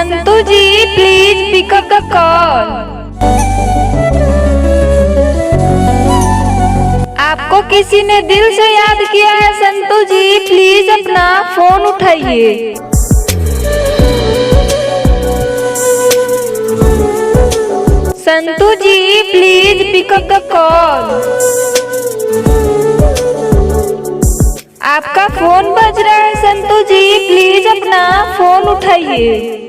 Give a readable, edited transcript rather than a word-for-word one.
Santu ji please pick up the call. आपको किसी ने दिल से याद किया है संतु जी, प्लीज अपना फोन उठाइए। Santu ji please pick up the call. आपका फोन बज रहा है संतु जी, प्लीज अपना फोन उठाइए।